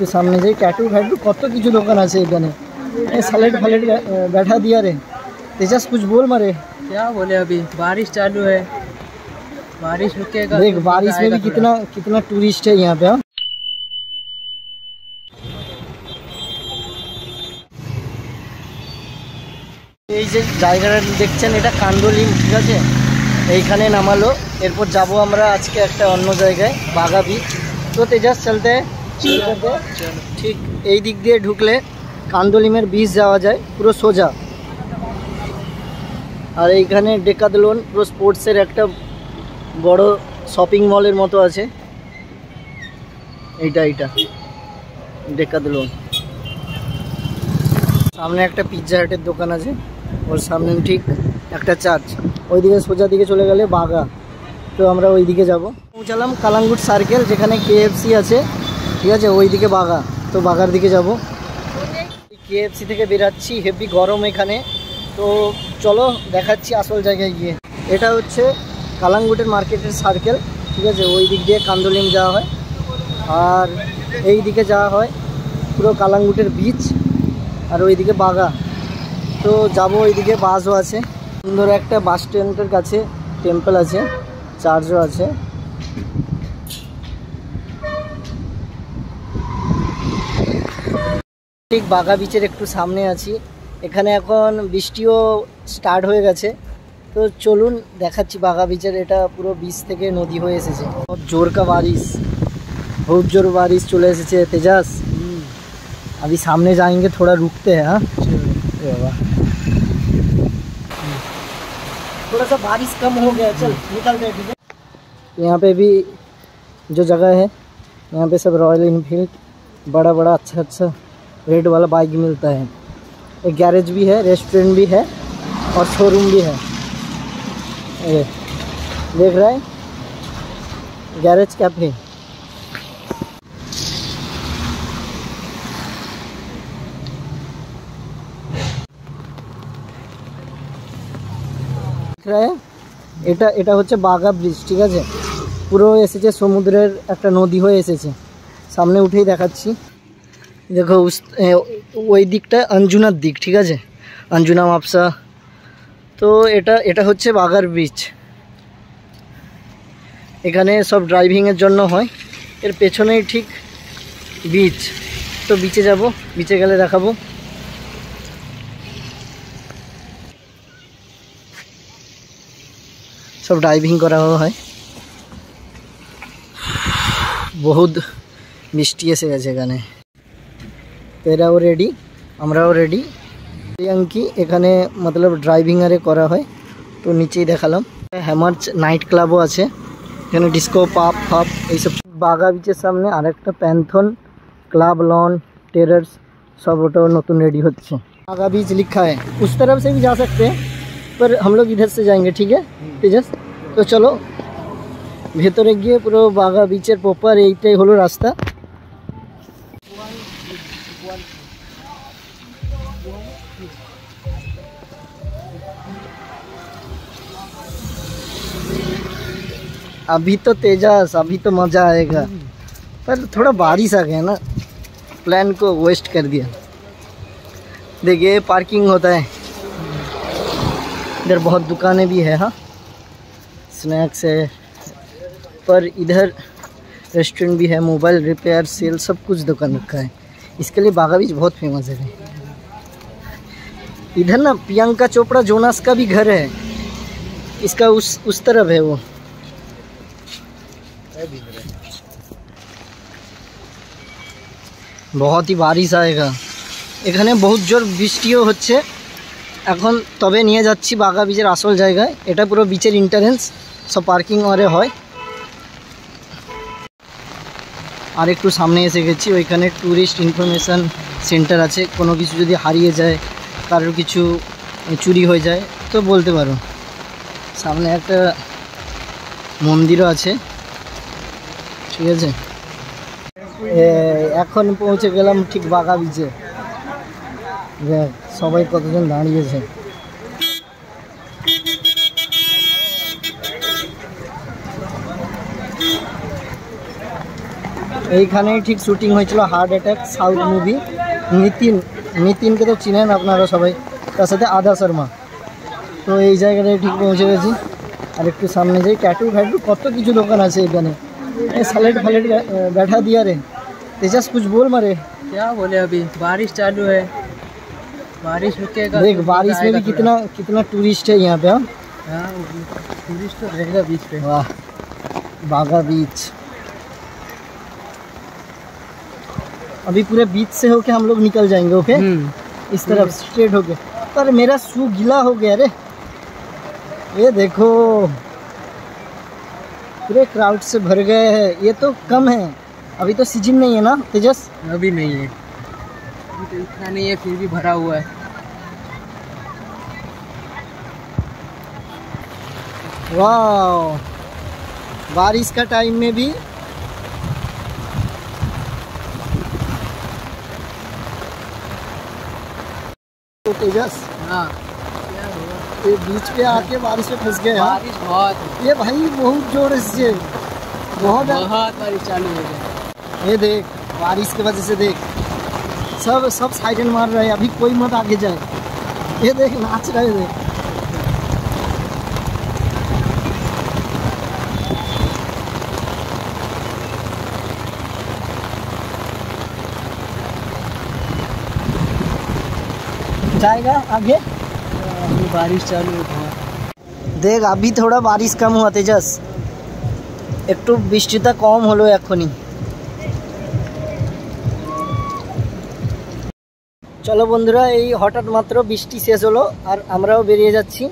सामने से टैटू फैटू कत किछु दोकान আছে এখানে सैलेड फैलेड बैठा दिया रे तेजस कुछ बोल मारे क्या बोले अभी बारिश चालू है बारिश रुकेगा देख बारिश में भी कितना टूरिस्ट है यहाँ पे हाँ এই যে জায়গাটা দেখছেন এটা কান্দলিম ঠিক আছে এইখানে নামালো এরপর যাব আমরা আজকে একটা অন্য জায়গায় বাগা বিচ তো তেজাস চলতে ঠিক এই দিক দিয়ে ঢুকলে কান্দলিমের বিচ যাওয়া যায় পুরো সোজা আর এইখানে ডেকাথলন পুরো স্পোর্টসের একটা বড় শপিং মলের মতো আছে এইটা ডেকাথলন সামনে একটা পিৎজা হাটের দোকান আছে ওর সামনে ঠিক একটা চার্চ ওইদিকে সোজা দিকে চলে গেলে বাগা তো আমরা ওইদিকে যাব পৌঁছালাম কালাঙ্গুট সার্কেল যেখানে KFC আছে ঠিক আছে ওইদিকে বাগা তো বাগার দিকে যাব KFC থেকে বেরাচ্ছি হেভি গরম এখানে তো চলো দেখাচ্ছি আসল জায়গায় গিয়ে এটা হচ্ছে কালাঙ্গুটের মার্কেটের সার্কেল ঠিক আছে ওই দিক দিয়ে কান্দলিম যাওয়া হয় আর এই দিকে যাওয়া হয় পুরো কালাঙ্গুটের বিচ আর ওইদিকে বাগা তো যাব ওইদিকে বাসও আছে সুন্দর একটা বাস স্ট্যান্ডের কাছে টেম্পল আছে চার্চও আছে ঠিক বাগা বিচের একটু সামনে আছি এখানে এখন বৃষ্টিও স্টার্ট হয়ে গেছে তো চলুন দেখাচ্ছি বাগা বিচের এটা পুরো বিচ থেকে নদী হয়ে এসেছে জোর কা বারিশ बहुत जोर बारिश चले एसेছে तेजस अभी सामने जाएंगे थोड़ा रुकते हैं हाँ थोड़ा सा बारिश कम हो गया चल निकलते हैं ठीक है यहाँ पे भी जो जगह है यहाँ पे सब रॉयल इनफील्ड बड़ा बड़ा अच्छा रेड वाला बाइक मिलता है एक गैरेज भी है रेस्टोरेंट भी है और शोरूम भी है ये देख रहा है गैरेज कैफे এটা এটা হচ্ছে বাগা ব্রিজ ঠিক আছে পুরো এসেছে সমুদ্রের একটা নদী হয়ে এসেছে সামনে উঠেই দেখাচ্ছি দেখো ওই দিকটা অঞ্জুনার দিক ঠিক আছে অঞ্জুনা মাপসা তো এটা হচ্ছে বাগার ব্রিজ এখানে সব ড্রাইভিংয়ের জন্য হয় এর পেছনেই ঠিক বিচ তো বিচে যাব বিচে গেলে দেখাবো सब डाइविंग करा हुआ है बहुत मिष्टी एसे गेছে এখানে এরাও রেডি আমরাও রেডি প্রিয়াঙ্কি এখানে मतलब ড্রাইভিং আরে করা হয় তো নিচেই দেখালাম হ্যামার নাইট ক্লাবও আছে এখানে ডিস্কো পাপ ফাপ এই সব বাগা বিচের সামনে আরেকটা প্যান্থন ক্লাব लॉन टेरर्स सब ওটাও নতুন রেডি হচ্ছে बागा बीच लिखा है उस तरफ से भी जा सकते हैं पर हम लोग इधर से जाएंगे ठीक है तेजस तो चलो ভেতরে গিয়ে পুরো বাগা বিচের প্রপার এইটাই হলো রাস্তা अभी तो तेजस अभी तो मज़ा आएगा पर थोड़ा बारिश आ गया ना प्लान को वेस्ट कर दिया देखिए पार्किंग होता है इधर बहुत दुकानें भी है हाँ स्नैक्स है पर इधर रेस्टोरेंट भी है मोबाइल रिपेयर सेल सब कुछ दुकान रखा है इसके लिए बागा बीच बहुत फेमस है इधर ना प्रियंका चोपड़ा जोनास का भी घर है इसका उस तरफ है वो बहुत ही बारिश आएगा এখানে बहुत जोर বৃষ্টিও হচ্ছে এখন তবে নিয়ে যাচ্ছি বাগা বিচের আসল জায়গায় এটা পুরো বিচের এন্ট্রান্স সব পার্কিং আরে হয় আর একটু সামনে এসে গেছি ওইখানে টুরিস্ট ইনফরমেশন সেন্টার আছে কোনো কিছু যদি হারিয়ে যায় কারোর কিছু চুরি হয়ে যায় তো বলতে পারো সামনে একটা মন্দিরও আছে ঠিক আছে এখন পৌঁছে গেলাম ঠিক বাগা বিচে সবাই কতজন দাঁড়িয়েছে এইখানেই ঠিক শুটিং হয়েছিল হার্ট অ্যাটাক সাউথ মুভি। নিতিনকে তো চিনেন আপনারা সবাই, তার সাথে আদা শর্মা। তো এই জায়গাটায় ঠিক পৌঁছে গেছি। আর একটু সামনে যাই, ট্যাটু ফ্যাটু কত কিছু দোকান আছে এখানে। স্যালেড ফ্যালেড बैठा दिया रे। तेजस कुछ बोल मारे। क्या बोले, अभी बारिश चालू है, बारिश रुकेगा। देख बारिश में भी कितना टूरिस्ट है यहाँ पे। हाँ टूरिस्ट तो रहेगा बीच पे। वाह बागा बीच। अभी पूरे बीच से होके हम लोग निकल जाएंगे। ओके इस तरफ स्ट्रेट होके। पर मेरा शू गीला हो गया रे। ये देखो पूरे क्राउड से भर गए हैं। ये तो कम है, अभी तो सीजन नहीं है ना तेजस? अभी नहीं है, अभी तो इतना नहीं है, फिर भी भरा हुआ है। वाह बारिश का टाइम में भी तो तेजस। हाँ ये बीच पे आके बारिश में फंस गए। बारिश बहुत ये भाई बहुत जोर से बहुत बारिश चालू हो गई। ये देख बारिश की वजह से देख सब साइडन मार रहे हैं। अभी कोई मत आगे जाए। ये देख नाच रहे देख। जाएगा आगे। अभी बारिश चालू है बहुत। देख अभी थोड़ा बारिश कम हुआ तेजस, একটু বৃষ্টিটা কম হলো এখনই। চলো বন্ধুরা, এই হঠাৎ মাত্র বৃষ্টি শেষ হলো আর আমরাও বেরিয়ে যাচ্ছি।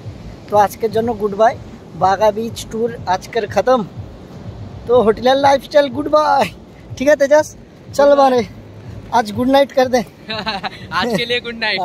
তো আজকের জন্য গুড বাই। বাগা बीच टूर आजकल ख़त्म। तो होटल लाइफस्टाइल गुड बाय। ठीक है तेजस, चल बारे आज गुड नाइट कर दे। आज के लिए गुड नाइट।